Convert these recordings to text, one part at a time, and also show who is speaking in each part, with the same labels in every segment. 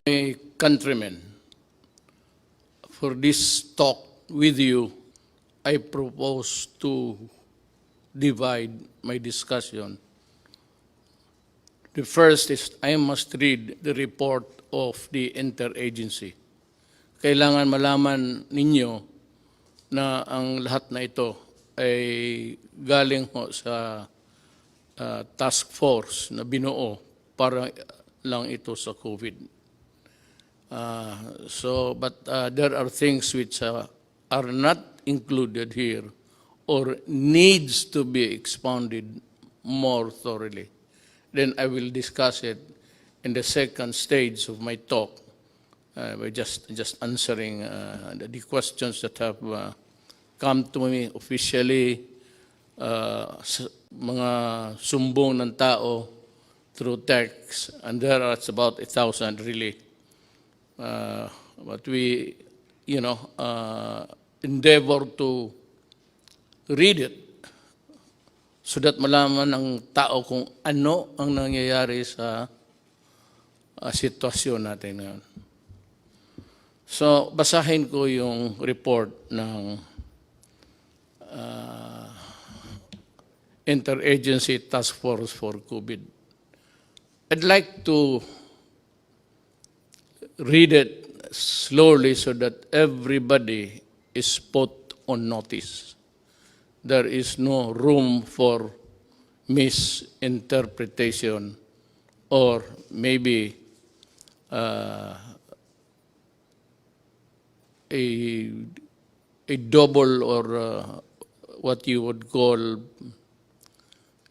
Speaker 1: My countrymen, for this talk with you, I propose to divide my discussion. The first is I must read the report of the interagency. Kailangan malaman ninyo na ang lahat na ito ay galing ho sa task force na binuo para lang ito sa COVID. But there are things which are not included here or needs to be expounded more thoroughly. Then I will discuss it in the second stage of my talk by just answering the questions that have come to me officially, mga sumbong ng tao through text, and there are about 1,000 really. But we, endeavor to read it so that malaman ng tao kung ano ang nangyayari sa sitwasyon natin ngayon. So, basahin ko yung report ng Interagency Task Force for COVID. I'd like to read it slowly so that everybody is put on notice. There is no room for misinterpretation or maybe a double or what you would call,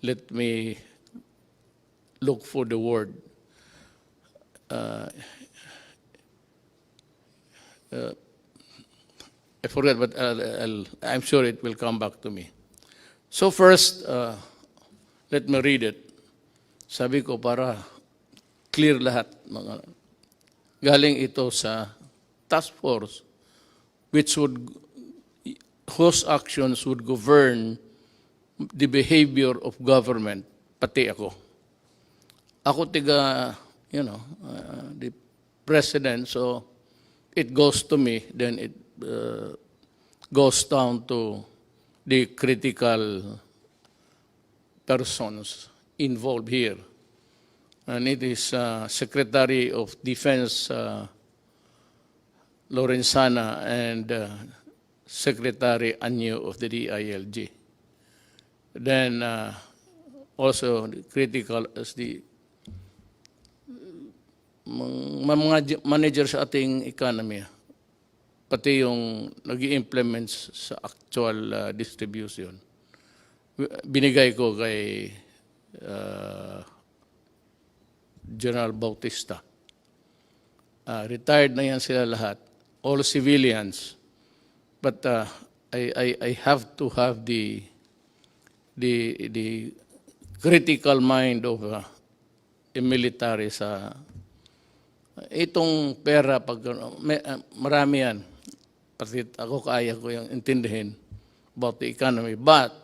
Speaker 1: let me look for the word, I forget, but I'm sure it will come back to me. So first, let me read it. Sabi ko para clear lahat. Galing ito sa task force whose actions would govern the behavior of government, pati ako. Ako tiga, the president, so it goes to me, then it goes down to the critical persons involved here. And it is Secretary of Defense Lorenzana and Secretary Anyo of the DILG. Then also critical as the mga manager sa ating economy, pati yung nag-i-implement sa actual distribution. Binigay ko kay General Bautista. Retired na yan sila lahat, all civilians. But I have to have the critical mind of a military sa itong pera. Pag marami yan, pati ako kaya ko yung intindihin about the economy. But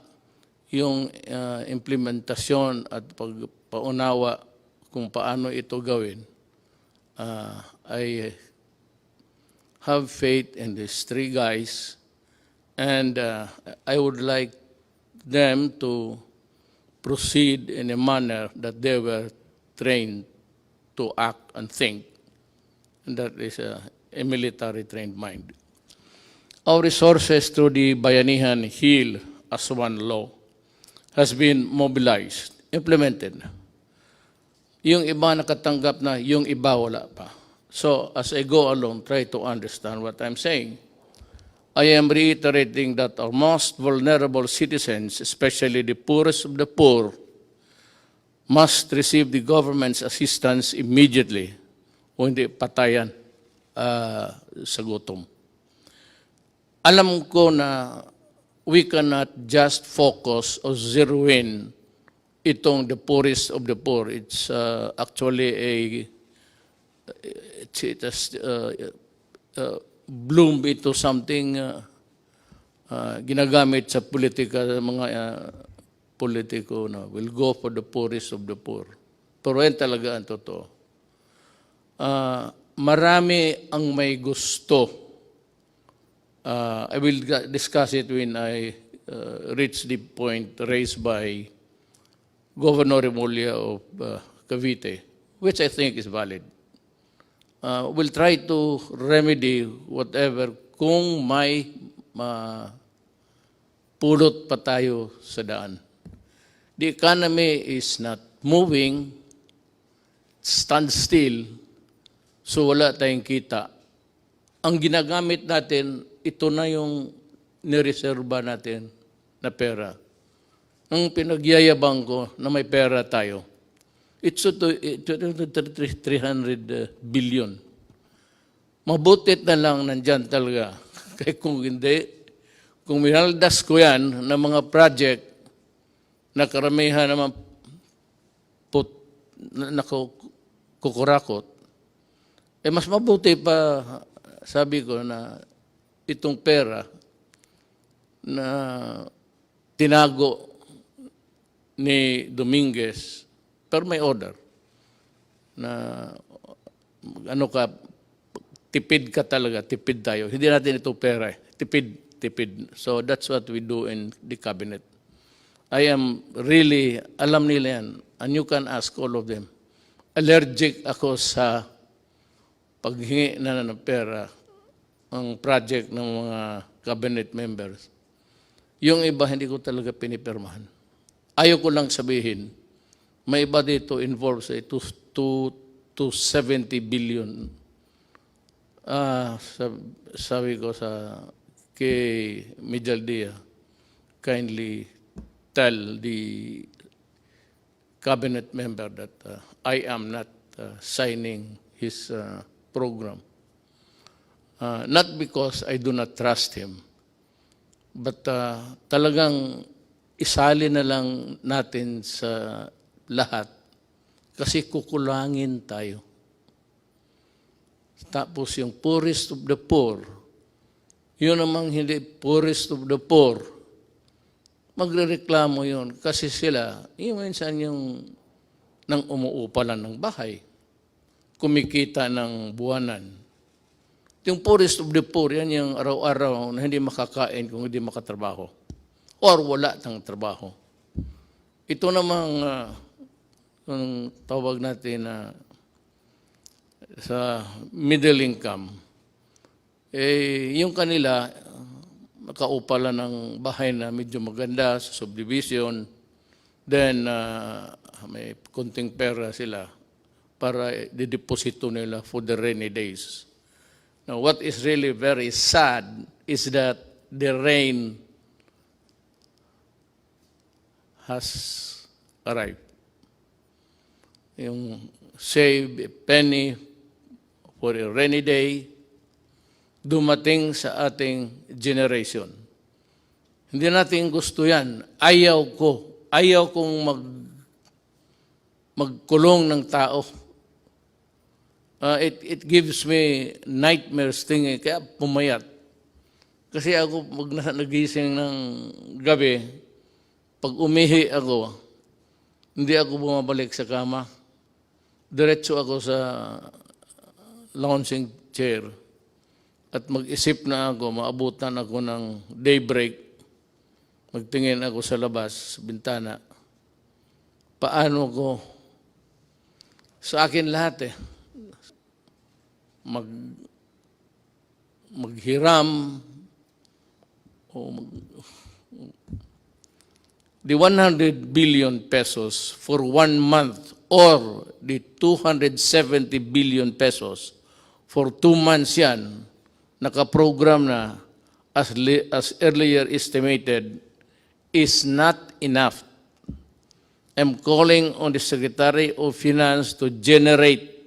Speaker 1: yung implementasyon at pagpaunawa kung paano ito gawin, I have faith in these three guys, and I would like them to proceed in a manner that they were trained to act and think. And that is a military trained mind. Our resources through the Bayanihan Heal as one law has been mobilized, implemented. Yung iba nakatanggap na, yung iba wala pa. So as I go along, try to understand what I'm saying. I am reiterating that our most vulnerable citizens, especially the poorest of the poor, must receive the government's assistance immediately o hindi patayan sa gutom. Alam ko na we cannot just focus or zero in itong the poorest of the poor. It's actually bloom into something ginagamit sa politika, mga politiko na will go for the poorest of the poor. Pero yan talaga ang totoo. marami ang may gusto. I will discuss it when I reach the point raised by Governor Remulla of Cavite, which I think is valid. We'll try to remedy whatever kung may pulot pa tayo sa daan. The economy is not moving, stand still, so wala tayong kita. Ang ginagamit natin, ito na yung nireserba natin na pera. Ang pinagyayabang ko na may pera tayo, it's 300 billion. Mabutit na lang nandyan talaga. Kaya kung hindi, kung minaldas ko yan ng mga project na karamihan naman kukurakot, mas mabuti pa, sabi ko, na itong pera na tinago ni Dominguez, pero may order na tipid ka talaga, tipid tayo. Hindi natin ito pera, tipid. So that's what we do in the cabinet. I am really, alam nila yan, and you can ask all of them. Allergic ako sa paghingi na ng pera ang project ng mga cabinet members. Yung iba, hindi ko talaga pinipirmahan. Ayaw ko lang sabihin, may iba dito involved sa 270 billion. Sabi ko kay Mijaldia, kindly tell the cabinet member that I am not signing his program. Not because I do not trust him, but talagang isali na lang natin sa lahat kasi kukulangin tayo. Tapos yung poorest of the poor, yun namang hindi poorest of the poor, magrereklamo yun kasi sila, yung minsan yung nang umuupa lang ng bahay, kumikita ng buwanan. Yung poorest of the poor, yan yung araw-araw na hindi makakain kung hindi makatrabaho or wala ng trabaho. Ito namang yung tawag natin na sa middle income, yung kanila, nakaupa lang ng bahay na medyo maganda sa subdivision, then may konting pera sila para dideposito nila for the rainy days. Now, what is really very sad is that the rain has arrived. Yung save a penny for a rainy day, dumating sa ating generation. Hindi natin gusto yan. Ayaw kong magkulong ng tao. It gives me nightmares thinking, kaya pumayat. Kasi ako, pag nagising ng gabi, pag umihi ako, hindi ako bumabalik sa kama. Diretso ako sa lounging chair at mag-isip na ako, maabutan ako ng daybreak, magtingin ako sa labas, sa bintana. Paano ko? Sa akin lahat maghiram o the 100 billion pesos for 1 month or the 270 billion pesos for 2 months yan, nakaprogram na as earlier estimated, is not enough. I'm calling on the Secretary of Finance to generate.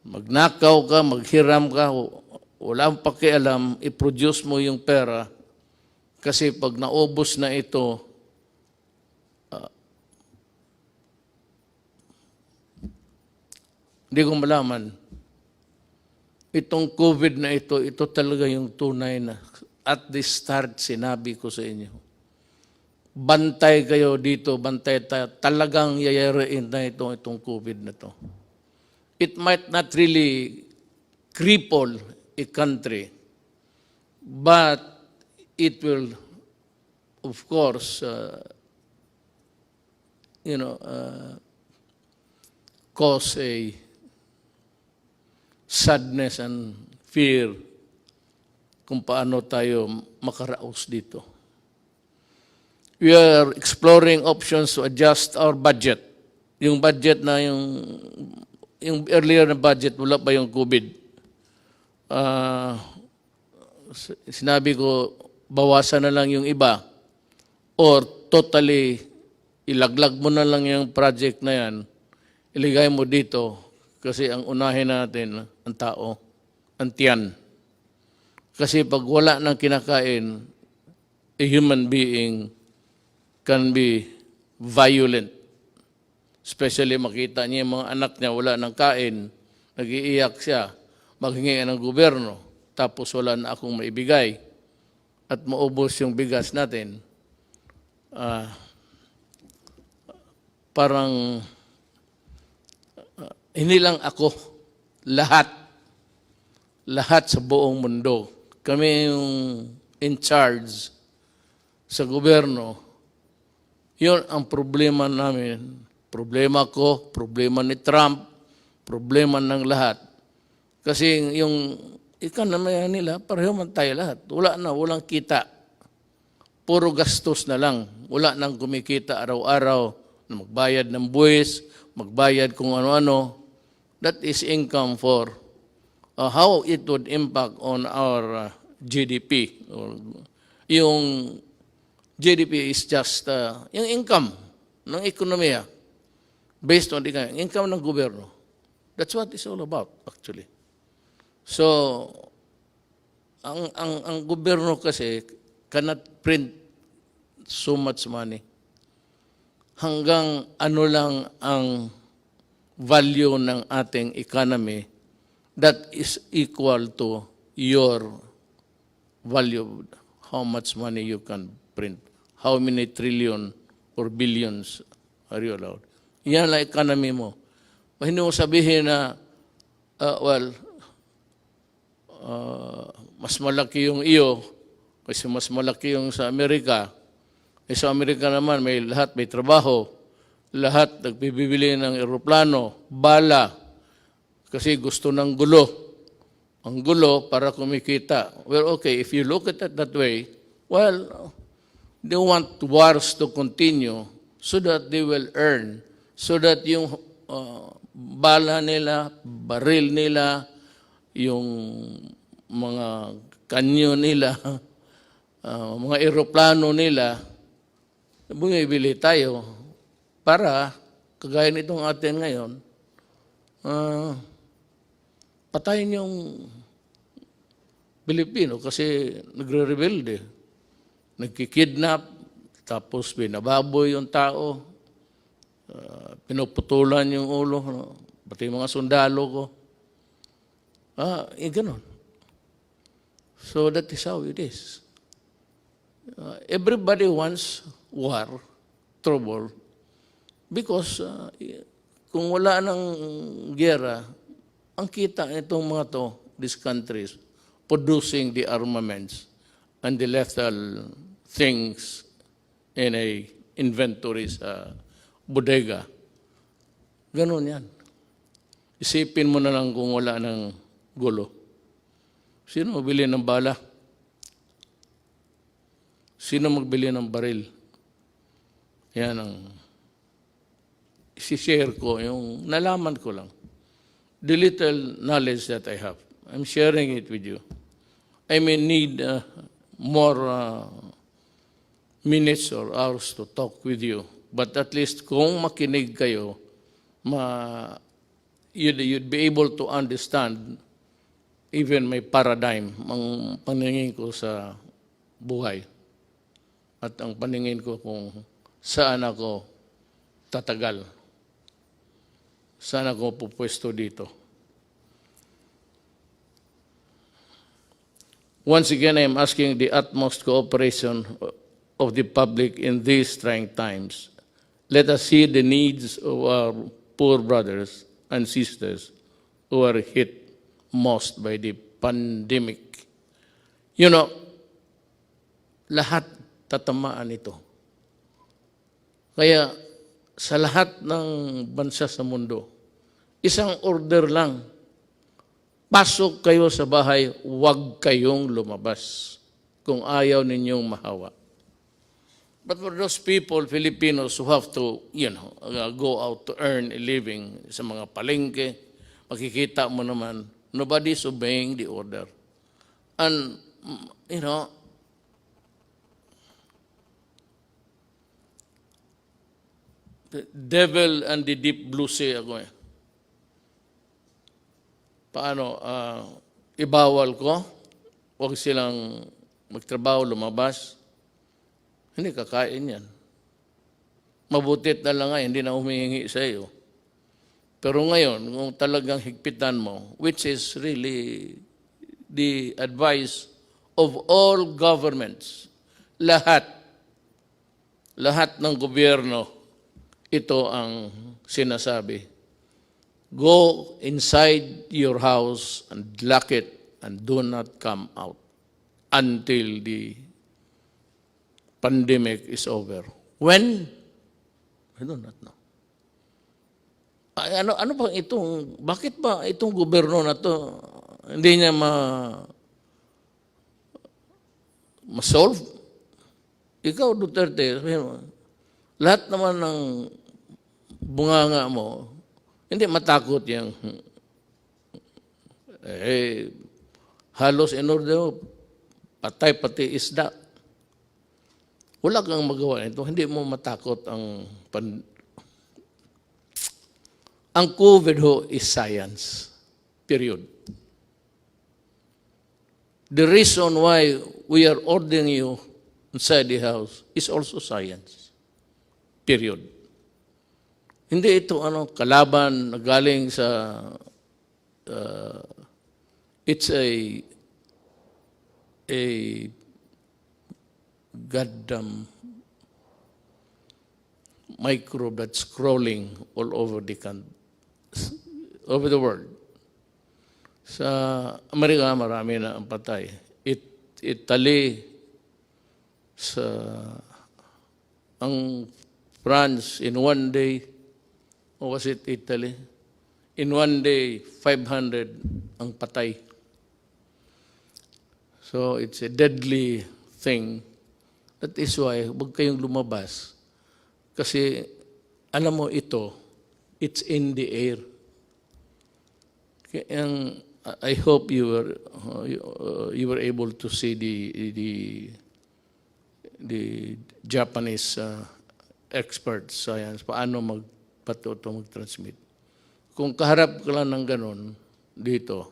Speaker 1: Magnakaw ka, maghiram ka, walang pakialam, i-produce mo yung pera kasi pag naubos na ito, hindi ko malaman. Itong COVID na ito talaga yung tunay na at the start sinabi ko sa inyo. Bantay kayo dito, bantay tayo. Talagang yayarain na itong COVID na to. It might not really cripple a country, but it will, of course, cause a sadness and fear kung paano tayo makaraos dito. We are exploring options to adjust our budget. Yung budget na yung earlier na budget, wala pa yung COVID. Sinabi ko, bawasan na lang yung iba or totally ilaglag mo na lang yung project na yan, iligay mo dito kasi ang unahin natin ang tao, ang tiyan. Kasi pag wala nang kinakain, a human being can be violent. Especially makita niya yung mga anak niya wala nang kain, nag-iiyak siya, maghingi ng gobyerno, tapos wala na akong maibigay at maubos yung bigas natin. Parang hindi lang ako, lahat sa buong mundo. Kami yung in charge sa gobyerno. Yun ang problema namin. Problema ko, problema ni Trump, problema ng lahat. Kasi yung economy nila, pareho man tayo lahat. Walang kita. Puro gastos na lang. Wala nang kumikita araw-araw na magbayad ng buwis, magbayad kung ano-ano. That is income for how it would impact on our GDP. Yung GDP is just yung income ng ekonomiya based on the income ng gobyerno. That's what it's all about, actually. So, ang gobyerno kasi cannot print so much money. Hanggang ano lang ang value ng ating economy that is equal to your value, how much money you can print, how many trillion or billions are you allowed. Yan lang economy mo. Hindi mo sabihin na, mas malaki yung iyo kasi mas malaki yung sa Amerika. Sa Amerika naman, may lahat may trabaho. Lahat nagbibili ng eroplano, bala, kasi gusto ng gulo. Ang gulo para kumikita. Well, okay, if you look at it that way, well, they want wars to continue so that they will earn, so that yung bala nila, baril nila, yung mga kanyo nila, mga eroplano nila, bumibili tayo para, kagaya nitong atin ngayon, patayin yung Pilipino kasi nagre-rebelde, nagkikidnap, tapos binababoy yung tao, pinuputulan yung ulo, pati mga sundalo ko. Ganon. So that is how it is. Everybody wants war, trouble, because kung wala ng gera, ang kita nitong mga to, these countries, producing the armaments and the lethal things in a inventory sa bodega. Ganon yan. Isipin mo na lang kung wala ng gulo. Sino magbili ng bala? Sino magbili ng baril? Yan ang isi-share ko, yung nalaman ko lang. The little knowledge that I have. I'm sharing it with you. I may need more minutes or hours to talk with you. But at least kung makinig kayo, you'd be able to understand even my paradigm, ang paningin ko sa buhay. At ang paningin ko kung saan ako tatagal. Saan ako pupwesto dito. Once again, I am asking the utmost cooperation of the public in these trying times. Let us see the needs of our poor brothers and sisters who are hit most by the pandemic. You know, lahat tatamaan ito. Kaya sa lahat ng bansa sa mundo, isang order lang, pasok kayo sa bahay, huwag kayong lumabas kung ayaw ninyong mahawa. But for those people, Filipinos, who have to, go out to earn a living sa mga palengke, makikita mo naman, nobody's obeying the order. And, the devil and the deep blue sea ako eh. Paano, ibawal ko, huwag silang magtrabaho, lumabas, hindi kakain yan. Mabutit na lang nga, hindi na humihingi sa iyo. Pero ngayon, kung talagang higpitan mo, which is really the advice of all governments, lahat ng gobyerno, ito ang sinasabi. Go inside your house and lock it and do not come out until the pandemic is over. When? I do not know. Ano ba itong, bakit ba itong gobyerno na to hindi niya ma-solve? Ikaw, Duterte, lahat naman ng bunganga mo, hindi matakot yung halos in order patay pati isda. Wala kang magawa nito, hindi mo matakot ang COVID ho is science. Period. The reason why we are ordering you inside the house is also science. Period. Hindi ito kalaban na galing sa it's a goddamn microbe that's crawling all over the world. Sa Amerika, marami na ang patay. Italy, ang France, in one day, or was it Italy? In one day, 500 ang patay. So it's a deadly thing. That is why, huwag kayong lumabas. Kasi, alam mo ito, it's in the air. I hope you were able to see the Japanese experts science paano mag-transmit. Kung kaharap ka lang ng ganun dito,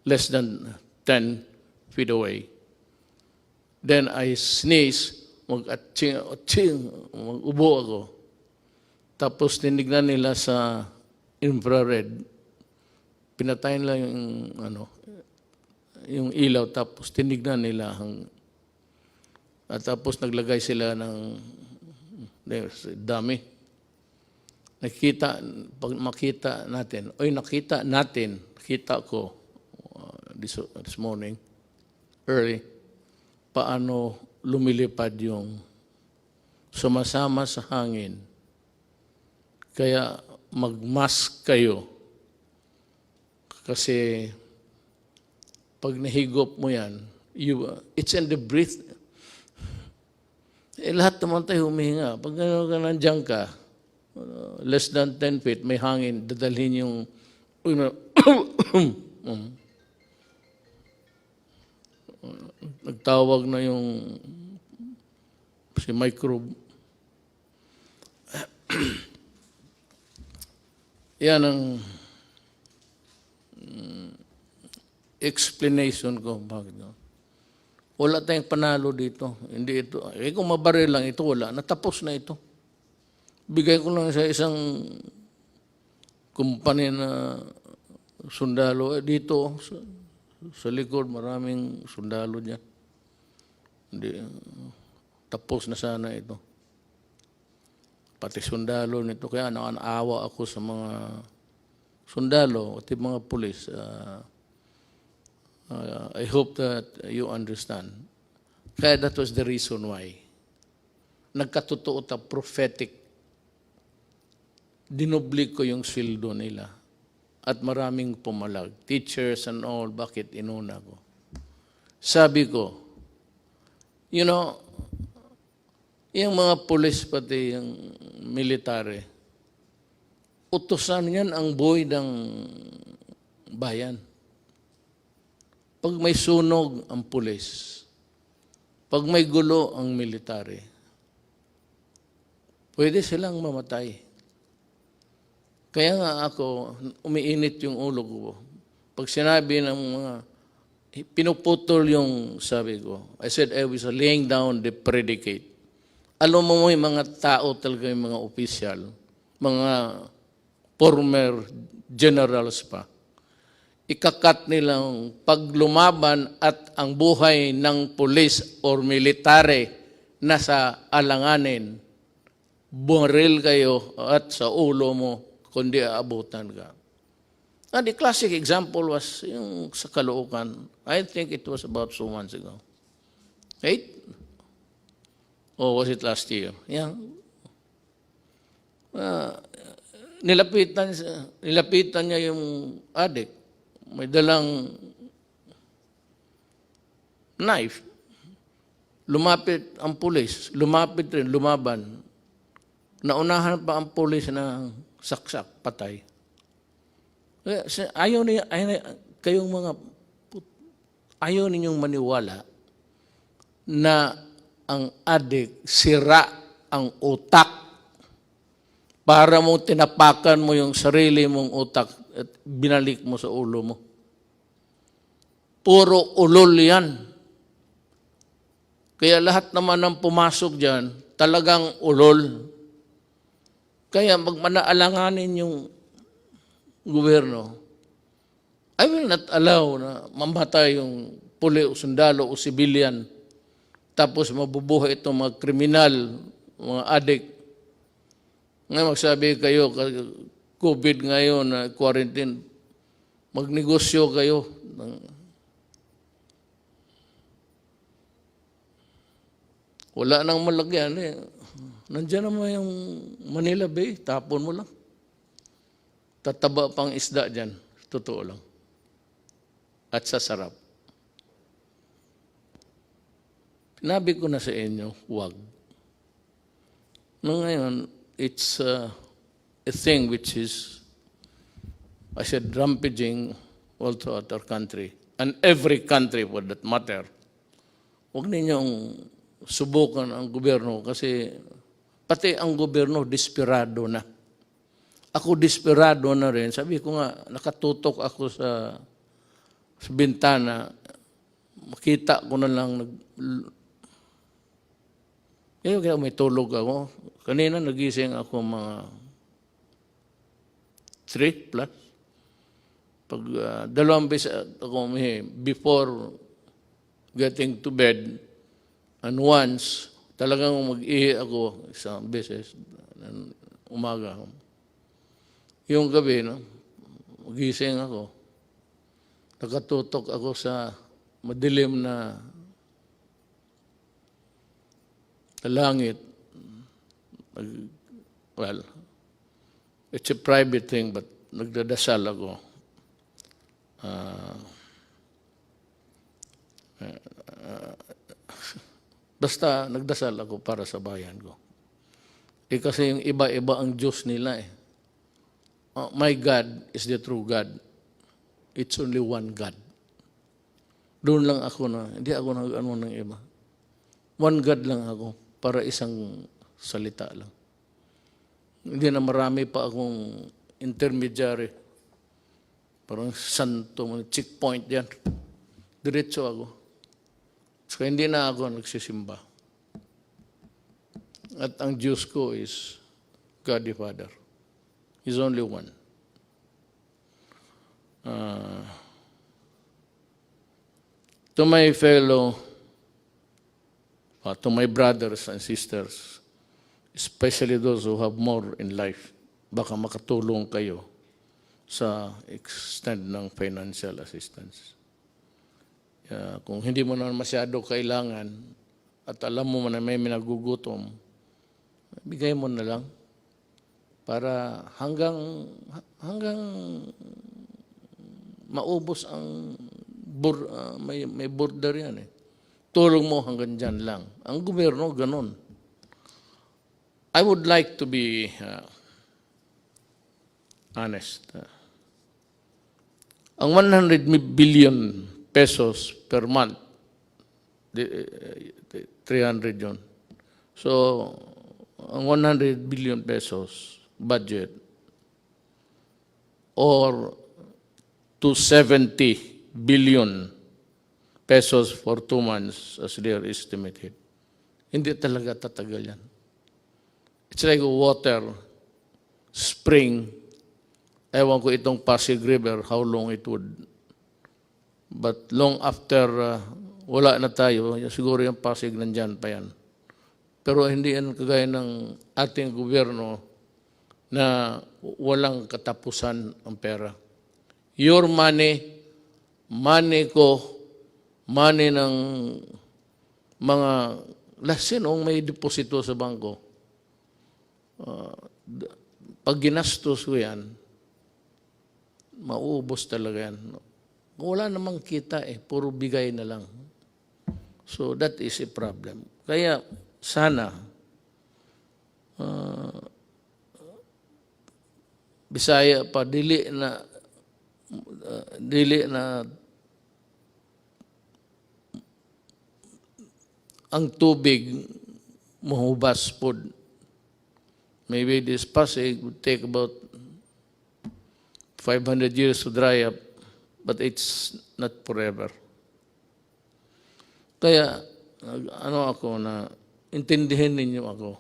Speaker 1: less than 10 feet away, then I sneeze, mag-atching, mag-ubo ako. Tapos tinignan nila sa infrared, pinatayin lang yung ilaw, tapos tinignan nila at tapos naglagay sila ng dami. Pag makita natin, nakita ko this morning, early, paano lumilipad yung sumasama sa hangin. Kaya mag-mask kayo. Kasi pag nahigop mo yan, it's in the breath. Lahat naman tayo humihinga. Pag nandiyan ka, less than 10 feet, may hangin, dadalhin yung nagtawag na yung si microbe. Yan ang explanation ko. Bakit? Wala tayong panalo dito. Hindi ito. Kung mabaril lang ito, wala. Natapos na ito. Bigay ko lang sa isang kumpanya na sundalo. Dito, sa likod, maraming sundalo dyan. Hindi, tapos na sana ito. Pati sundalo nito. Kaya nakaawa ako sa mga sundalo at mga pulis. I hope that you understand. Kaya that was the reason why. Nagkatotoo ta prophetic. Dinubli ko yung sweldo nila. At maraming pumalag. Teachers and all, bakit inuna ko? Sabi ko, you know, yung mga pulis pati yung military, utusan yan ang buhay ng bayan. Pag may sunog ang pulis, pag may gulo ang military, pwede silang mamatay. Kaya nga ako, umiinit yung ulo ko. Pag sinabi ng mga, pinuputol yung sabi ko, I said I was laying down the predicate. Alam mo yung mga tao talaga, yung mga opisyal, mga former generals pa, ikakat nilang paglumaban at ang buhay ng police or military nasa alanganin, baril kayo at sa ulo mo, kundi aabutan ka. And the classic example was yung sa Caloocan. I think it was about 2 months ago. Right? Or was it last year? Yeah. Nilapitan niya yung adik. May dalang knife. Lumapit ang pulis. Lumapit rin, lumaban. Naunahan pa ang pulis na saksak, patay. Ayaw ninyong maniwala na ang adik sira ang utak para mo tinapakan mo yung sarili mong utak at binalik mo sa ulo mo. Puro ulol yan. Kaya lahat naman ng pumasok dyan, talagang ulol. Kaya magmanaalanganin yung gobyerno. I will not allow na mamatay yung puli o sundalo o civilian tapos mabubuhay itong mga kriminal, mga adik. Ngayon magsabi kayo, COVID ngayon, quarantine, magnegosyo kayo. Wala nang malagyan eh. Nandiyan naman yung Manila Bay, tapon mo lang. Tataba pang isda dyan, totoo lang. At sasarap. Sinabi ko na sa inyo, huwag. No, ngayon, it's a thing which is, I said, rampaging all throughout our country. And every country for that matter. Huwag ninyong subukan ang gobyerno kasi pati ang gobyerno desperado na. Ako desperado na rin. Sabi ko nga, nakatutok ako sa bintana. Makita ko na lang. Kaya may tulog ako. Kanina nagising ako mga 3 plus. Pag 2 beses ako before getting to bed, and once, talagang mag-ihi ako isang beses, umaga. Yung gabi, magising ako. Nakatutok ako sa madilim na langit. Well, it's a private thing, but nagdadasal ako. Basta nagdasal ako para sa bayan ko. Kasi yung iba-iba ang Diyos nila eh. My God is the true God. It's only one God. Doon lang ako na, hindi ako nag-ano ng iba. One God lang ako para isang salita lang. Hindi na marami pa akong intermediary. Parang santo, checkpoint yan. Diretso ako. So hindi na ako nagsisimba. At ang Diyos ko is God the Father. He's only one. To my fellow, to my brothers and sisters, especially those who have more in life, baka makatulong kayo sa extent ng financial assistance. Kung hindi mo na masyado kailangan at alam mo na may minagugutom, bigay mo na lang para hanggang maubos ang may border yan eh. Tulong mo hanggang dyan lang. Ang gobyerno, ganun. I would like to be honest. Ang 100 billion pesos per month, 300 yun. So, ang 100 billion pesos budget or 270 billion pesos for 2 months as they are estimated. Hindi talaga tatagal yan. It's like water, spring. Ewan ko itong Pasig River, how long it would. But long after wala na tayo, siguro yung Pasig nandyan pa yan. Pero hindi yan kagaya ng ating gobyerno na walang katapusan ang pera. Your money, money ko, money ng mga lasinong may deposito sa bangko. Pag ginastos ko yan, mauubos talaga yan. Wala namang kita eh, puro bigay na lang. So that is a problem. Kaya sana, Bisaya pa, dili na ang tubig mahubas po. Maybe this Pasig would take about 500 years to dry up, but it's not forever. Kaya, ako na, intindihin ninyo ako.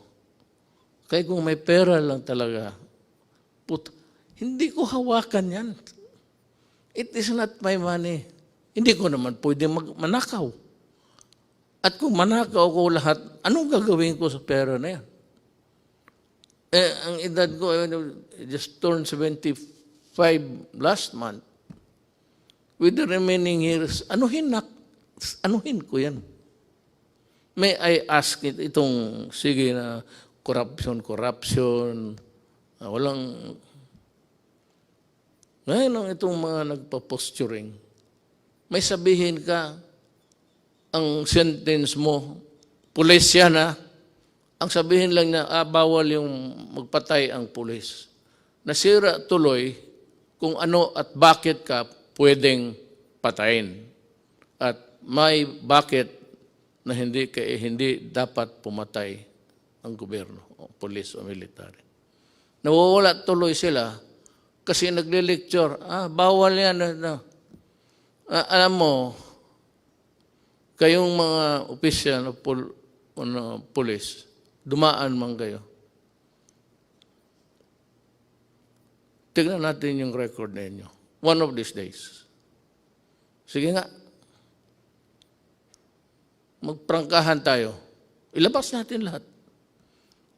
Speaker 1: Kaya kung may pera lang talaga, hindi ko hawakan yan. It is not my money. Hindi ko naman pwede manakaw. At kung manakaw ko lahat, anong gagawin ko sa pera na yan? Ang edad ko, I just turned 75 last month. With the remaining years, anuhin ko yan. May I ask itong, sige na, corruption, walang, ngayon ang itong mga nagpa-posturing, may sabihin ka, ang sentence mo, pulisya na, ang sabihin lang na, bawal yung magpatay ang pulis. Nasira tuloy kung ano at bakit ka pwedeng patayin. At may bakit na hindi dapat pumatay ang gobyerno, o pulis o military. Nawawala tuloy sila kasi nagle-lecture, bawal yan. Alam mo, kayong mga opisyal o pulis, dumaan man kayo. Tignan natin yung record ninyo. One of these days. Sige nga. Magprangkahan tayo. Ilabas natin lahat.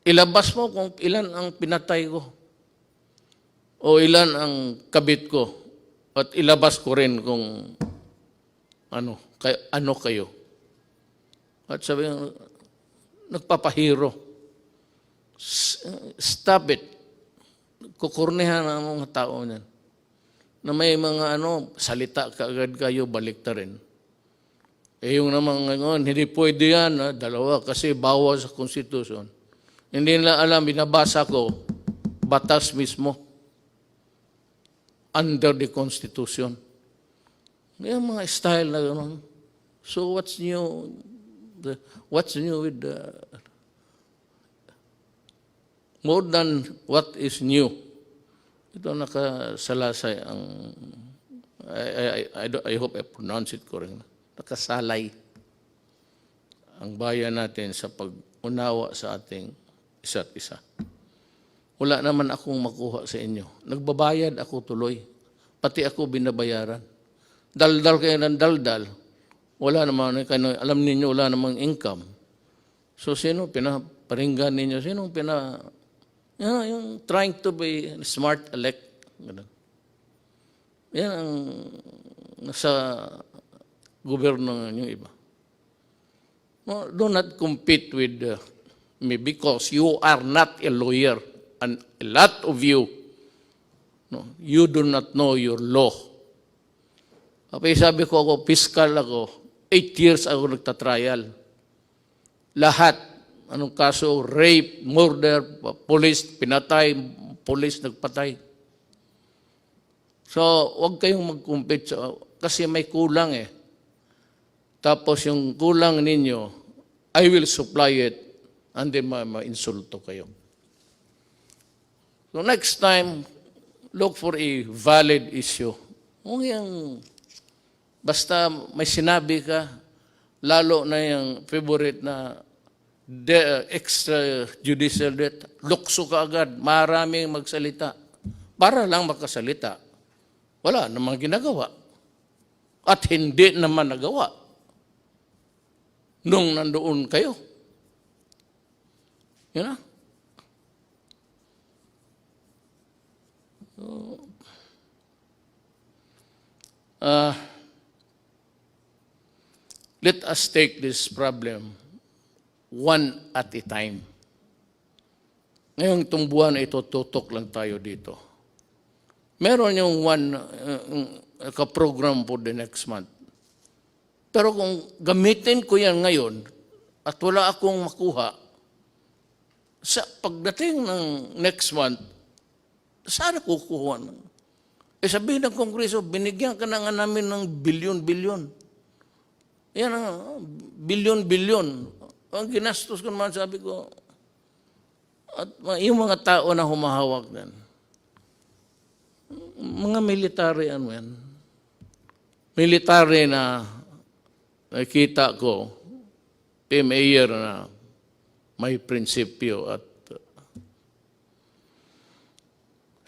Speaker 1: Ilabas mo kung ilan ang pinatay ko. O ilan ang kabit ko. At ilabas ko rin kung ano kayo. At sabi nga, nagpapahiro. Stop it. Kukurnihan ang mga tao niyan. Na may mga salita kaagad kayo, balik ta rin. Yung naman ngayon, hindi pwede yan, dalawa, kasi bawal sa konstitusyon. Hindi nila alam, binabasa ko, batas mismo. Under the Constitution. Yung mga style na gano'n. So what's new? What's new with more than what is new? Ito nakasalasay ang I hope I pronounce it correctly. Nakasalay ang bayan natin sa pag-unawa sa ating isa't isa. Wala naman akong makuha sa inyo. Nagbabayad ako tuloy. Pati ako binabayaran. Daldal kayo ng daldal. Wala naman, alam ninyo, wala namang income. So, sino pinaparinggan ninyo? Sino yung trying to be smart elect. Yan ang nasa gobyerno yung iba. No, do not compete with me because you are not a lawyer and a lot of you, no, you do not know your law. Kapag sabi ko ako, fiscal ako, 8 years ako nagtatrial. Lahat, anong kaso, rape, murder, police, pinatay, police, nagpatay. So, huwag kayong mag-compete kasi may kulang eh. Tapos yung kulang ninyo, I will supply it and then ma-insulto kayo. So next time, look for a valid issue. Kung yung, basta may sinabi ka, lalo na yung favorite na extrajudicial death, lukso ka agad, maraming magsalita. Para lang makasalita. Wala namang ginagawa. At hindi naman nagawa nung nandoon kayo. You know? Let us take this problem one at a time. Ngayong itong buwan ito, tutok lang tayo dito. Meron yung one ka-program for the next month. Pero kung gamitin ko yan ngayon at wala akong makuha, sa pagdating ng next month, saan kukuha? Sabihin ng Kongreso, binigyan ka na nga namin ng bilyon-bilyon. Yan ang bilyon-bilyon. Ang ginastos ko naman, sabi ko, at yung mga tao na humahawak din, mga military, ano yan, military na nakita ko, mayor na may prinsipyo at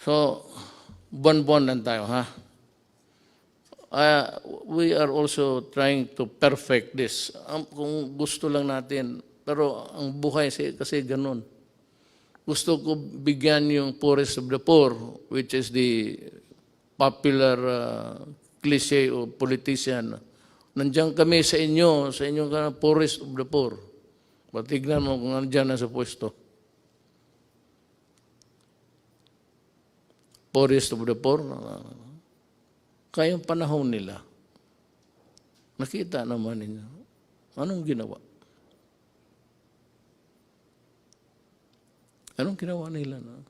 Speaker 1: so, buwan-buwan lang tayo, ha? We are also trying to perfect this. Kung gusto lang natin, pero ang buhay kasi ganun. Gusto ko bigyan yung poorest of the poor, which is the popular cliche o politician. Nandiyan kami sa inyo ka poorest of the poor. Patignan mo kung nandiyan na sa pwesto. Poorest of the poor. Kayong panahon nila, nakita naman ninyo. Anong ginawa? Anong ginawa nila? No?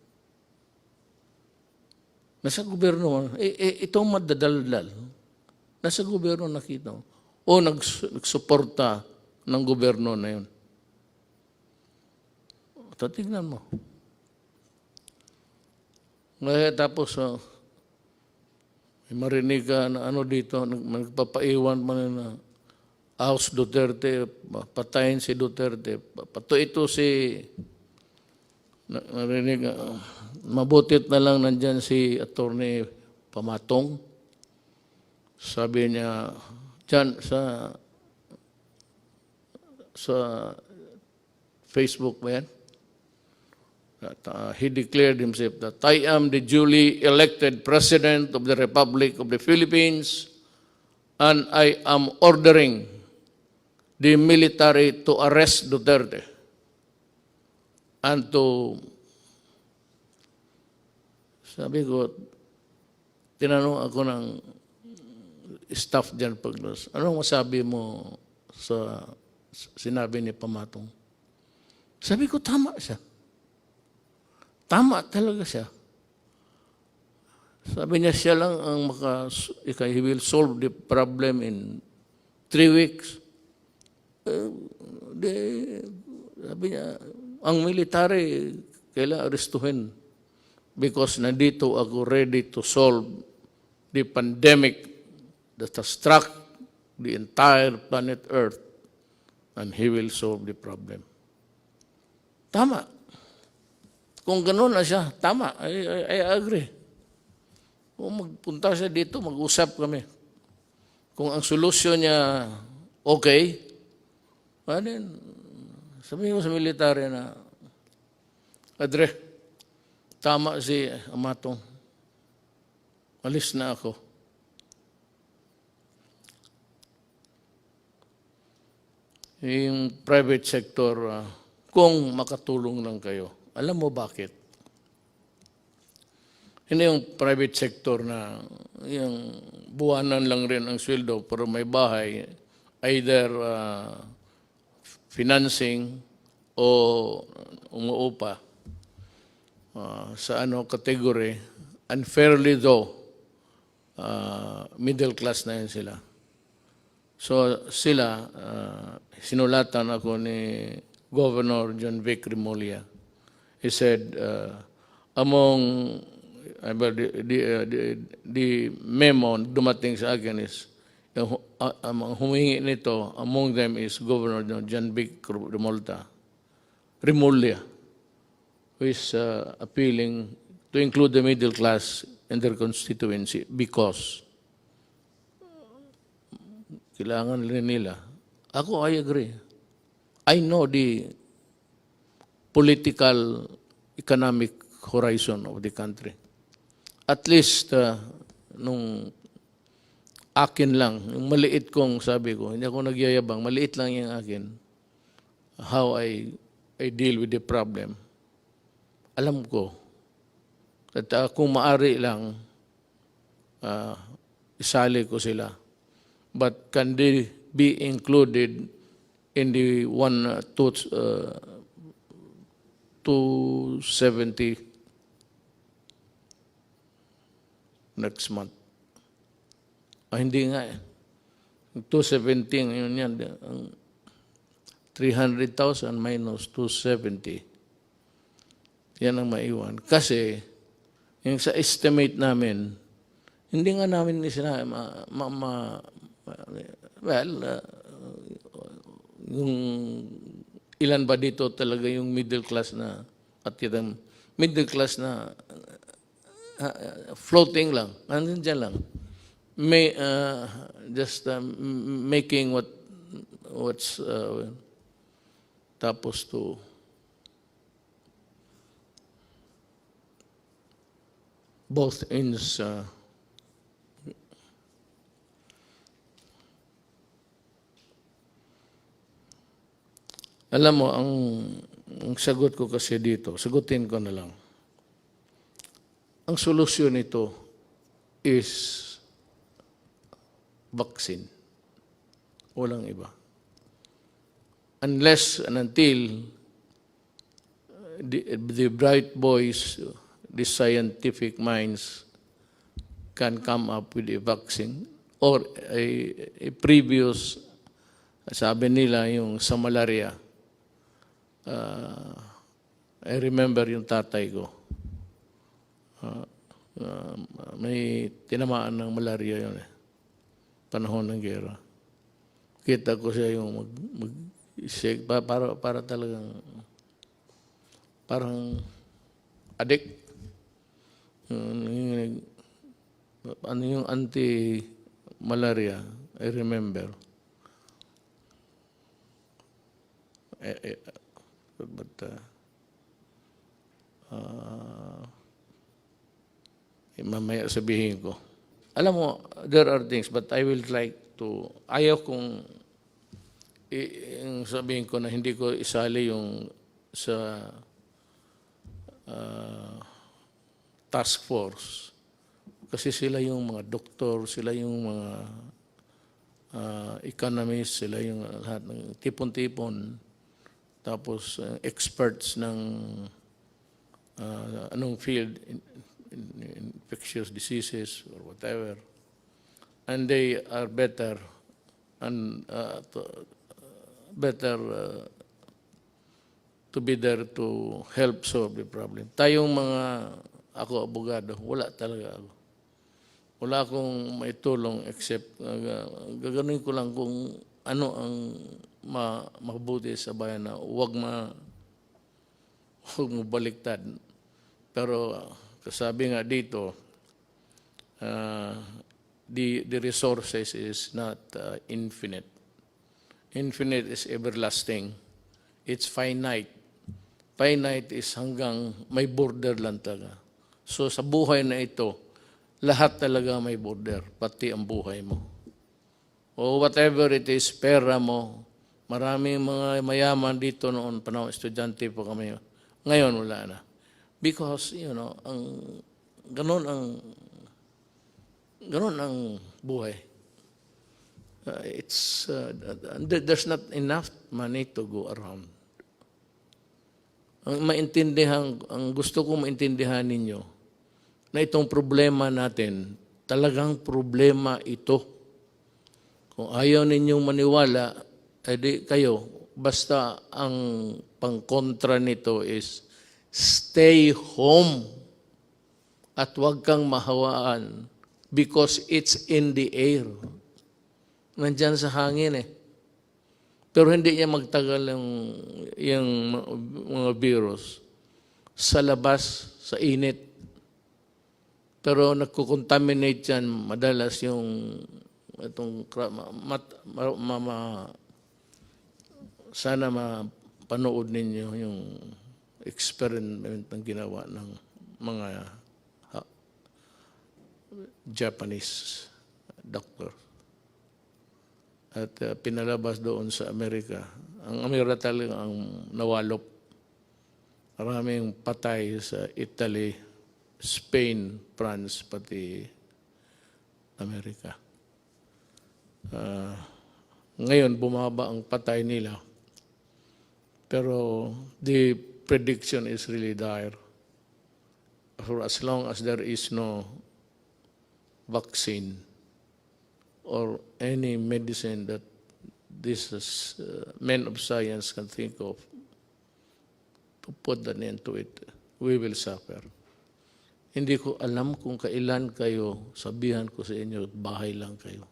Speaker 1: Nasa gobyerno, itong madadaldal, nasa gobyerno nakita mo. O nagsuporta ng gobyerno na yun. Tingnan mo. Ngayon tapos, may marinig ka na ano dito, nagpapaiwan pa na House Duterte, patayin si Duterte. Pato ito si, narinig, mabutit na lang nandyan si Attorney Pamatong. Sabi niya, dyan sa Facebook ba yan? He declared himself that I am the duly elected President of the Republic of the Philippines and I am ordering the military to arrest Duterte and to, sabi ko, tinanong ako ng staff dyan paglas, anong masabi mo sa sinabi ni Pamatong? Sabi ko, tama siya. Tama talaga siya. Sabi niya, siya lang ang he will solve the problem in 3 weeks. Sabi niya, ang military, kailangan arestuhin because nandito ako ready to solve the pandemic that has struck the entire planet Earth and he will solve the problem. Tama. Kung gano'n na siya, tama, I agree. Kung magpunta siya dito, mag-usap kami. Kung ang solusyon niya okay, then sabihin ko sa military na, Adre, tama si Amatong. Alis na ako. yung private sector, kung makatulong lang kayo. Alam mo bakit? Hindi yung private sector na yung buwanan lang rin ang sweldo pero may bahay, either financing o umuupa sa category, unfairly though, middle class na yun sila. So sila, sinulatan ako ni Governor John Vic Remulla. He said, among the memo dumating sa akin is, ang humingi nito, among them is Governor John Vic Remulla, who is appealing to include the middle class in their constituency because kailangan rin nila. Ako, I agree. I know the political, economic horizon of the country. At least, nung akin lang, yung maliit kong sabi ko, hindi ako nagyayabang, maliit lang yung akin, how I deal with the problem. Alam ko, at kung maari lang, isali ko sila. But can they be included in the 270 next month? Hindi nga eh. 217, yun yan. 300,000 minus 270. Yan ang maiwan. Kasi, yung sa estimate namin, hindi nga namin sila yung ilan ba dito talaga yung middle class na at yung middle class na floating lang, andun dyan lang. May, just making what's tapos to both ends alam mo, ang sagot ko kasi dito, sagutin ko na lang. Ang solusyon nito is vaccine. Walang iba. Unless and until the bright boys, the scientific minds can come up with a vaccine or a previous, sabi nila yung sa malaria. I remember yung tatay ko. May tinamaan ng malaria yun eh. Panahon ng gera. Kita ko siya yung mag-shake. Para talagang parang addict. Ano yung anti-malaria, I remember. But mamaya sabihin ko. Alam mo, there are things, but I will like to, ayaw kong sabihin ko na hindi ko isali yung sa task force. Kasi sila yung mga doktor, sila yung mga economists, sila yung lahat ng tipon-tipon. Tapos experts ng anong field, infectious diseases or whatever. And they are better and to be there to help solve the problem. Tayong mga, ako abogado, wala talaga ako. Wala akong maitulong except gaganuin ko lang kung ano ang mabuti sa bayan na huwag mo baliktad. Pero kasabi nga dito, the resources is not infinite. Infinite is everlasting. It's finite. Finite is hanggang may border lang talaga. So sa buhay na ito, lahat talaga may border, pati ang buhay mo. O whatever it is, pera mo, Maraming mga mayaman dito noon, panahon estudyante pa kami. Ngayon, wala na. Because, ganun ang, ganun ang buhay. There's not enough money to go around. Ang gusto kong maintindihan ninyo, na itong problema natin, talagang problema ito. Kung ayaw ninyong maniwala, edi kayo, basta ang pangkontra nito is stay home at huwag kang mahawaan because it's in the air. Nandyan sa hangin eh. Pero hindi niya magtagal yung mga virus sa labas, sa init. Pero nagko-contaminate yan madalas yung itong sana mapanood ninyo yung experiment ng ginawa ng mga Japanese doctor. At pinalabas doon sa Amerika. Ang Amerika talaga ang nawalop. Maraming patay sa Italy, Spain, France, pati Amerika. Ngayon, bumaba ang patay nila. Pero the prediction is really dire. For as long as there is no vaccine or any medicine that these men of science can think of to put an end to it, we will suffer. Hindi ko alam kung kailan kayo, sabihan ko sa inyo, bahay lang kayo.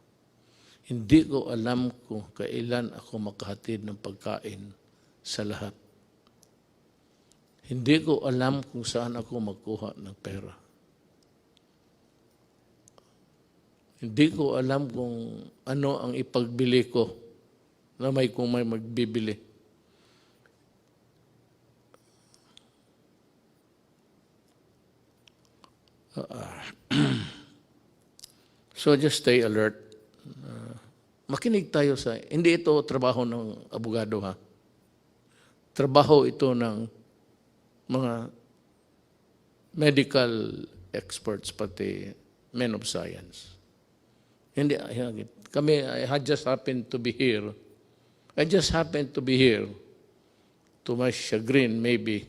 Speaker 1: Hindi ko alam kung kailan ako makahatid ng pagkain sa lahat. Hindi ko alam kung saan ako magkuha ng pera. Hindi ko alam kung ano ang ipagbili ko na kung may magbibili. So just stay alert. Makinig tayo sa, hindi ito trabaho ng abogado ha. Trabaho ito ng mga medical experts pati men of science. Hindi, kami, I just happened to be here. I just happened to be here. To my chagrin, maybe.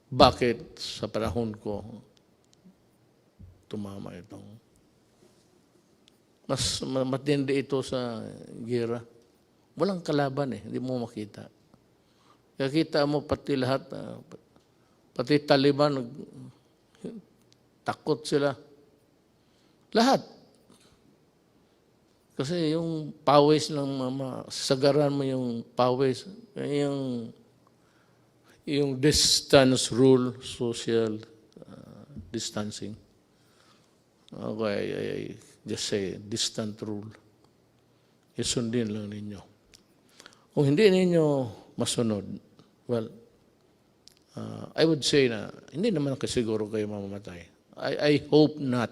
Speaker 1: Bakit sa panahon ko tumama itong mas matindi ito sa gira. Walang kalaban eh, hindi mo makita. Kaya kita mo pati lahat, pati Taliban, takot sila. Lahat. Kasi yung pawis lang, sagaran mo yung pawis, yung distance rule, social distancing. Okay, I just say distant rule. Isundin lang ninyo. Kung hindi ninyo masunod, well, I would say na hindi naman kasiguro kayo mamamatay. I hope not.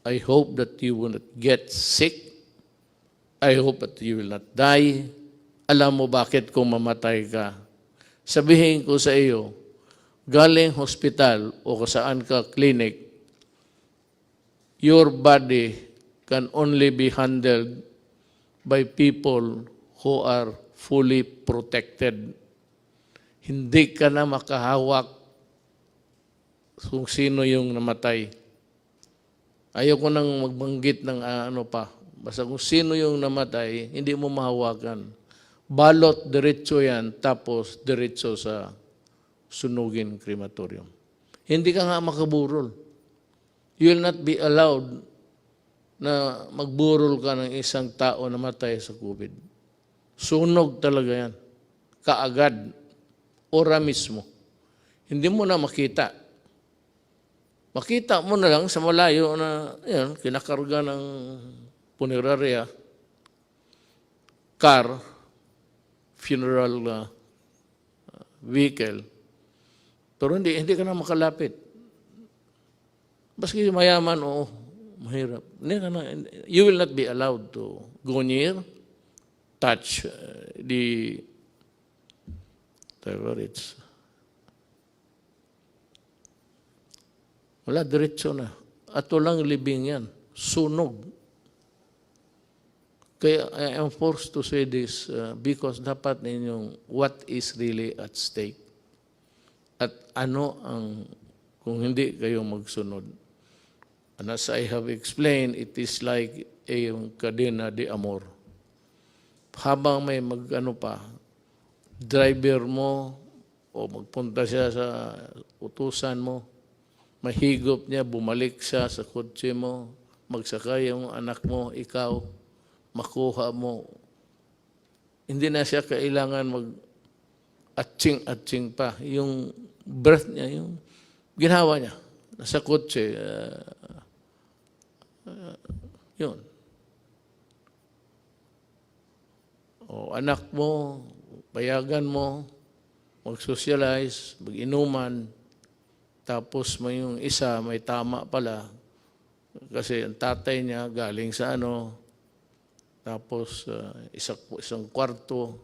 Speaker 1: I hope that you will not get sick. I hope that you will not die. Alam mo bakit kung mamatay ka? Sabihin ko sa iyo, galing hospital o saan ka clinic, your body can only be handled by people who are fully protected. Hindi ka na makahawak kung sino yung namatay. Ayoko nang magbanggit ng ano pa. Basta kung sino yung namatay, hindi mo mahawakan. Balot, diretso yan, tapos diretso sa sunugin crematorium. Hindi ka nga makaburol. You will not be allowed na magburol ka ng isang tao na matay sa COVID. Sunog talaga yan. Kaagad. Ora mismo. Hindi mo na makita. Makita mo na lang sa malayo na yan, kinakarga ng punerarya, car, funeral vehicle. Pero hindi ka na makalapit. Baski mayaman, oo, mahirap. You will not be allowed to go near touch the whatever it's wala, diretso na. At walang libing yan. Sunog. Kaya I am forced to say this because dapat ninyong what is really at stake. At ano ang, kung hindi kayo magsunod. And as I have explained, it is like yung kadena de amor. Habang may driver mo o magpunta siya sa utusan mo, mahigop niya, bumalik siya sa kotse mo, magsakay yung anak mo, ikaw, makuha mo. Hindi na siya kailangan mag-atching-atching pa. Yung breath niya, yung ginawa niya, nasa kotse, yun. O anak mo, payagan mo, mag-socialize, mag-inuman, tapos may yung isa, may tama pala, kasi ang tatay niya galing sa tapos isang kwarto,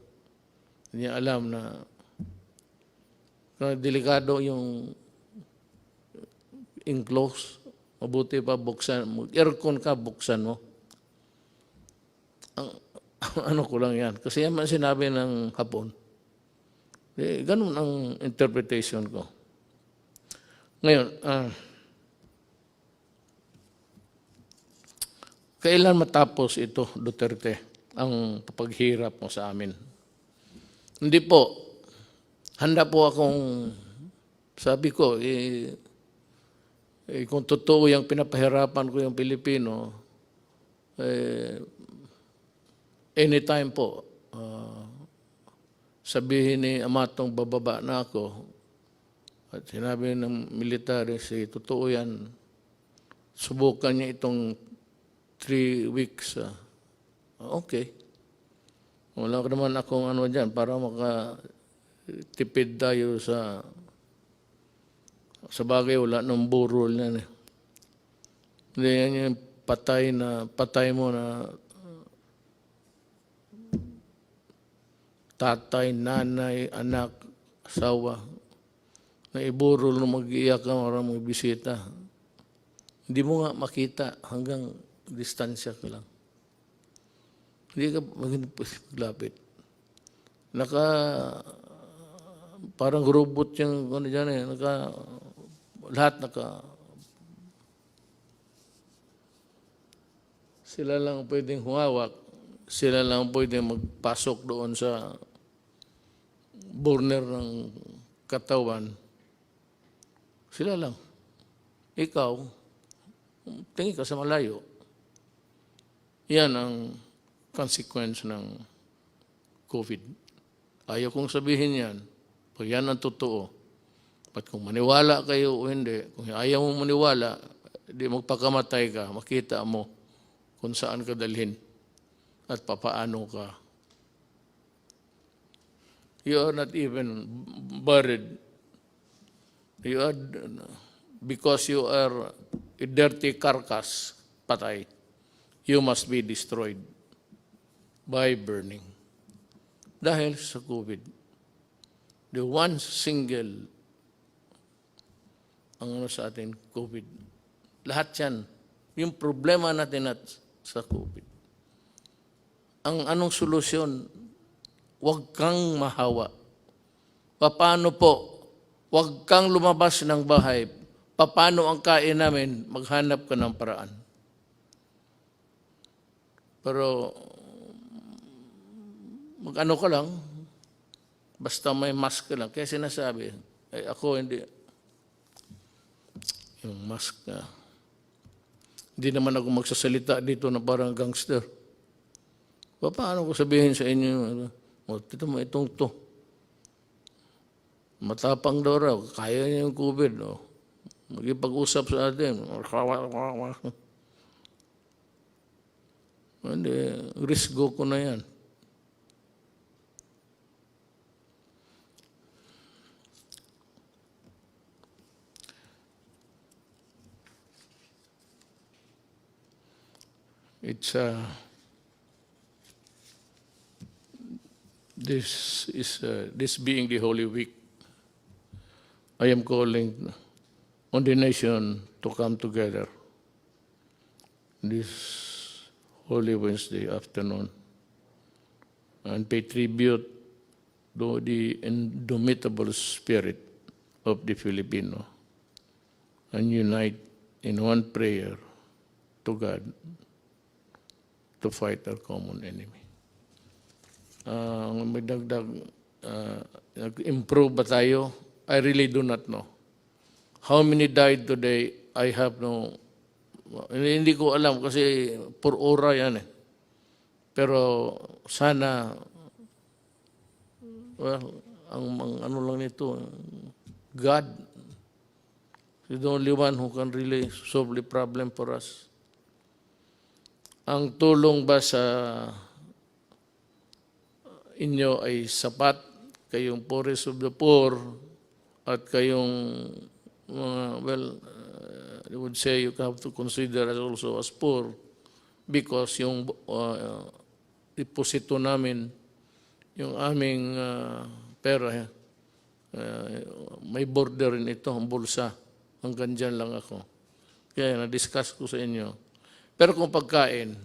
Speaker 1: hindi niya alam na delikado yung enclose, mabuti pa buksan, mag-aircon ka, buksan mo. Ano ko lang yan, kasi yan man sinabi ng Hapon. Ganun ang interpretation ko. Ngayon, kailan matapos ito, Duterte, ang paghirap mo sa amin? Hindi po. Handa po akong, sabi ko, kung totoo yung pinapahirapan ko yung Pilipino, anytime po, sabihin ni Amatong bababa na ako, at sinabi ng military, totoo yan, subukan niya itong 3 weeks. Okay. Wala ko naman akong dyan para makatipid tayo sa bagay, wala nang burol yan. Hindi yan yung patay mo na tatay, nanay, anak, asawa, na iburol na mag-iyak ka, maraming bisita. Hindi mo nga makita hanggang distansya ka lang. Hindi ka maglapit. Parang robot yung dyan lahat sila lang pwedeng humawak, sila lang pwedeng magpasok doon sa burner ng katawan. Sila lang. Ikaw, tingin ka sa malayo. Yan ang consequence ng COVID. Ayaw kong sabihin yan. Pag yan ang totoo. At kung maniwala kayo o hindi, kung ayaw mong maniwala, di magpakamatay ka, makita mo kung saan ka dalhin at papaano ka. You are not even buried. You are, because you are a dirty carcass, patay, you must be destroyed by burning. Dahil sa COVID, the one single sa atin, COVID. Lahat yan. Yung problema natin sa COVID. Ang anong solusyon? Huwag kang mahawa. Paano po? Huwag kang lumabas ng bahay. Paano ang kain namin? Maghanap ka ng paraan. Pero mag-ano ka lang, basta may mask ka lang. Kaya sinasabi, ako hindi, yung mask na, hindi naman ako magsasalita dito na parang gangster. Paano ko sabihin sa inyo, ito mo itong to. Matapang daw raw, kaya niya yung COVID. Magipag-usap sa atin. Hindi, risgo ko na yan. It's this being the Holy Week, I am calling on the nation to come together this Holy Wednesday afternoon and pay tribute to the indomitable spirit of the Filipino and unite in one prayer to God to fight our common enemy. May dagdag, nag-improve ba tayo? I really do not know. How many died today? I have no, hindi ko alam kasi per ora yan eh. Pero sana, well, ang ano lang nito, God is the only one who can really solve the problem for us. Ang tulong ba sa inyo ay sapat, kayong poorest of the poor, at kayong, I would say you have to consider us also as poor because yung deposito namin, yung aming pera, may border rin ito, ang bulsa. Hanggang dyan lang ako. Kaya na-discuss ko sa inyo. Pero kung pagkain,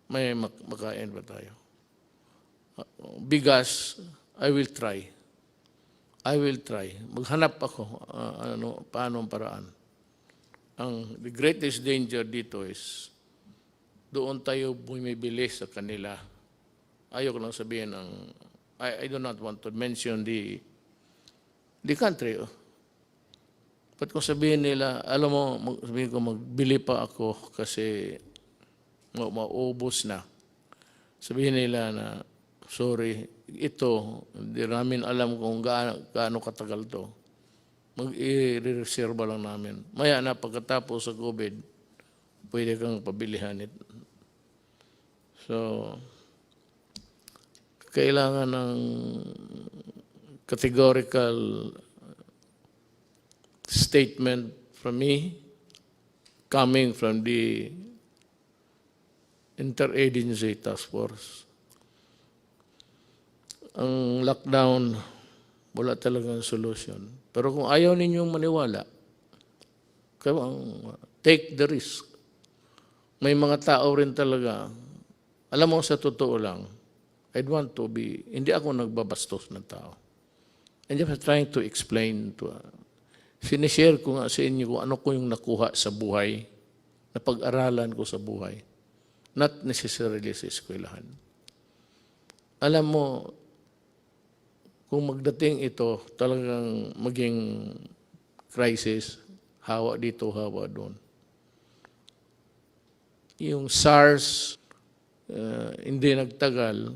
Speaker 1: may makain ba tayo? Bigas, I will try. I will try. Maghanap ako paano ang paraan. The greatest danger dito is doon tayo bumibili sa kanila. Ayoko lang sabihin I do not want to mention the country. But kung sabihin nila, alam mo, sabihin ko magbili pa ako kasi maubos na. Sabihin nila na, sorry, ito, hindi namin alam kung gaano katagal to. Mag-i-reserva lang namin. Maya na pagkatapos sa COVID, pwede kang pabilihan ito. So, kailangan ng categorical statement from me, coming from the Interagency Task Force. Ang lockdown, wala talagang solution. Pero kung ayaw ninyong maniwala, take the risk. May mga tao rin talaga, alam mo sa totoo lang, I'd want to be, hindi ako nagbabastos ng tao. And just trying to explain to, sinishare ko nga sa inyo kung ano ko yung nakuha sa buhay, na pag-aralan ko sa buhay. Not necessarily sa eskwelahan. Alam mo, kung magdating ito, talagang maging crisis, hawa dito, hawa doon. Yung SARS, hindi nagtagal,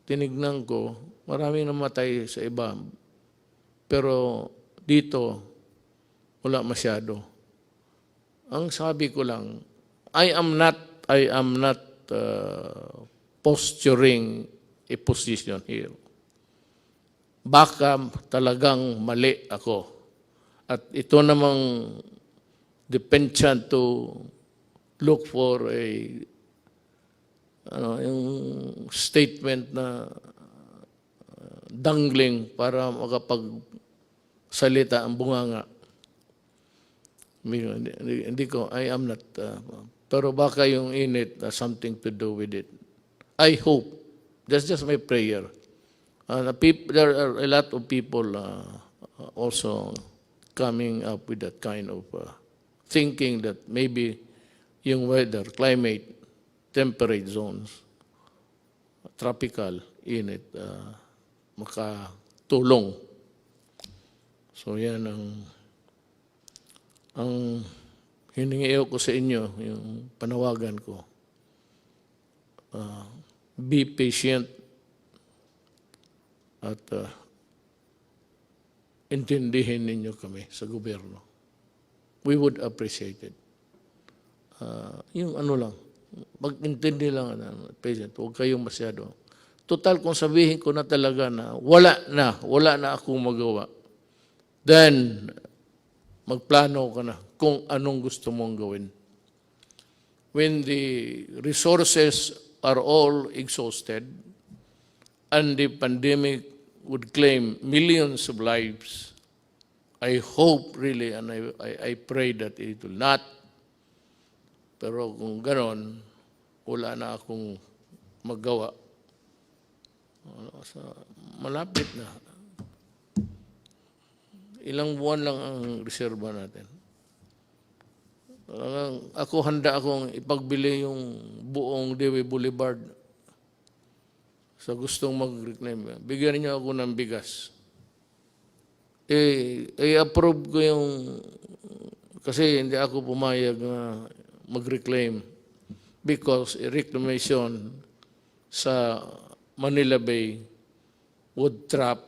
Speaker 1: tinignan ko, maraming namatay sa iba. Pero dito, wala masyado. Ang sabi ko lang, I am not posturing a position here. Baka talagang mali ako. At ito namang depensyent to look for a yung statement na dangling para makapagsalita ang bunganga. Hindi ko, I am not, pero baka yung init something to do with it. I hope, that's just my prayer. There are a lot of people also coming up with that kind of thinking that maybe yung weather, climate, temperate zones, tropical, init, makatulong. So yan ang hiningi ko sa inyo, yung panawagan ko. Be patient at intindihin ninyo kami sa gobyerno. We would appreciate it. Yung ano lang, mag-intindi lang, patient, huwag kayong masyado. Total, kung sabihin ko na talaga na wala na akong magawa, then magplano ka na kung anong gusto mong gawin. When the resources are all exhausted, and the pandemic would claim millions of lives. I hope really, and I pray that it will not. Pero kung ganon, wala na akong magawa. So, malapit na. Ilang buwan lang ang reserba natin. Ako handa akong ipagbili yung buong Dewey Boulevard sa gustong mag-reclaim. Bigyan niyo ako ng bigas. I-approve ko yung, kasi hindi ako pumayag na mag-reclaim because reclamation sa Manila Bay would trap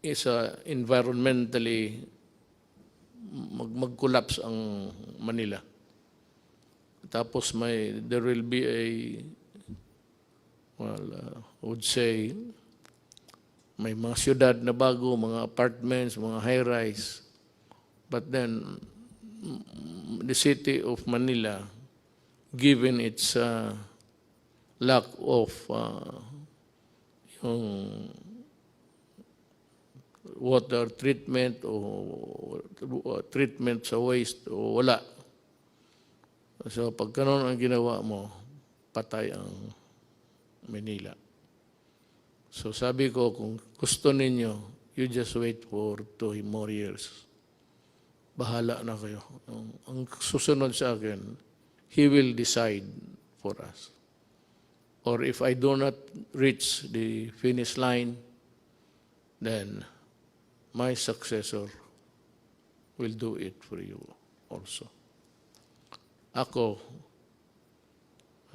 Speaker 1: is environmentally mag-collapse ang Manila. Tapos there will be I would say, may mga syudad na bago, mga apartments, mga high-rise. But then, the city of Manila, given its lack of yung water treatment o treatment sa waste o wala. So pag ganun ang ginawa mo, patay ang Manila. So sabi ko, kung gusto ninyo, you just wait for 2 more years. Bahala na kayo. Ang susunod sa akin, He will decide for us. Or if I do not reach the finish line, then my successor will do it for you also. Ako,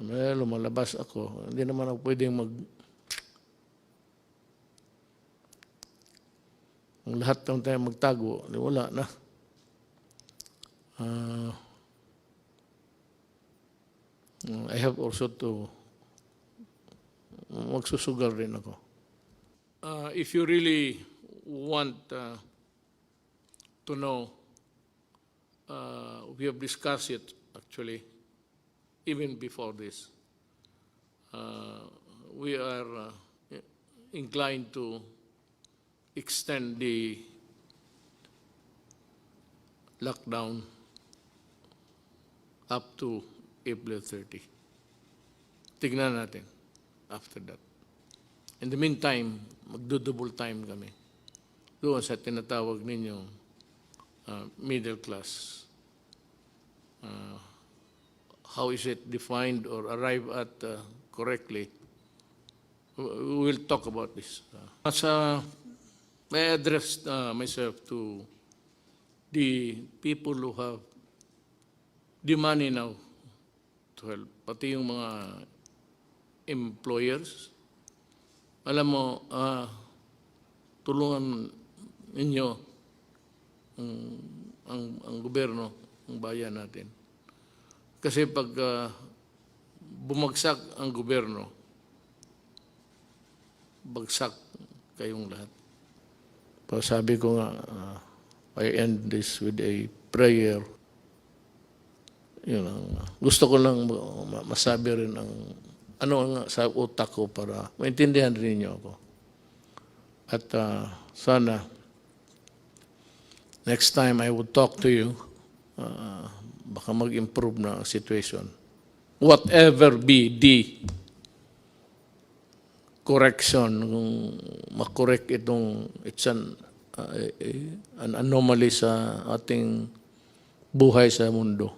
Speaker 1: lumalabas ako, hindi naman ako pwedeng ang lahat ng tayo magtago, wala na. I have also to magsusugal rin ako. If you really want to know, we have discussed it actually even before this. We are inclined to extend the lockdown up to April 30. Tignan natin after that. In the meantime, magdo-double time kami. Doon sa tinatawag ninyong middle class. How is it defined or arrive at correctly? We will talk about this. I address myself to the people who have the money now to help. Pati yung mga employers. Alam mo, tulungan ninyo ang gobyerno, ang bayan natin. Kasi pag bumagsak ang gobyerno, bagsak kayong lahat. Pero sabi ko nga, I end this with a prayer. Gusto ko lang masabi rin ang ano nga sa utak ko para maintindihan rin niyo ako. At sana next time I would talk to you, baka mag-improve na ang situation. Whatever be the correction, kung makorek itong, it's an anomaly sa ating buhay sa mundo.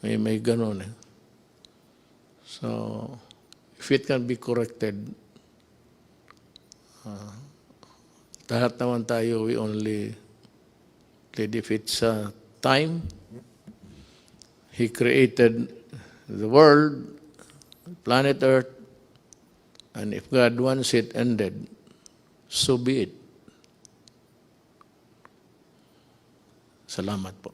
Speaker 1: May ganon eh. So, if it can be corrected, lahat naman tayo, we only did if it's time. He created the world, planet Earth, and if God wants it ended, so be it. Salamat po.